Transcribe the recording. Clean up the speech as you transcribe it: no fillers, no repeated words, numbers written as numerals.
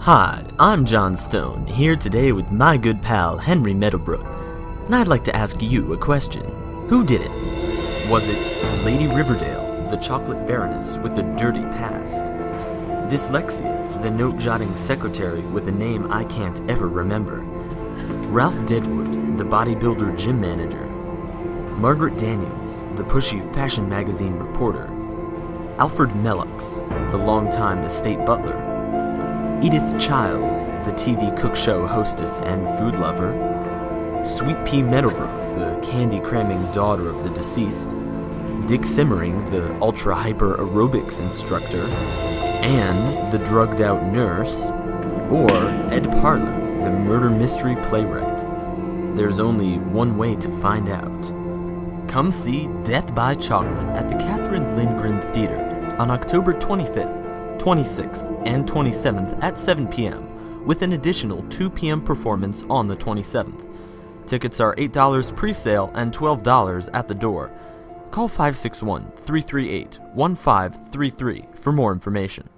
Hi, I'm John Stone, here today with my good pal Henry Meadowbrook, and I'd like to ask you a question. Who did it? Was it Lady Riverdale, the chocolate baroness with a dirty past? Dyslexia, the note-jotting secretary with a name I can't ever remember? Ralph Deadwood, the bodybuilder gym manager? Margaret Daniels, the pushy fashion magazine reporter? Alfred Mellux, the longtime estate butler? Edith Childs, the TV cook show hostess and food lover? Sweet Pea Meadowbrook, the candy-cramming daughter of the deceased? Dick Simmering, the ultra-hyper aerobics instructor? Anne, the drugged-out nurse? Or Ed Parler, the murder mystery playwright? There's only one way to find out. Come see Death by Chocolate at the Catherine Lindgren Theater on October 25th. 26th, and 27th at 7 p.m., with an additional 2 p.m. performance on the 27th. Tickets are $8 pre-sale and $12 at the door. Call 561-338-1533 for more information.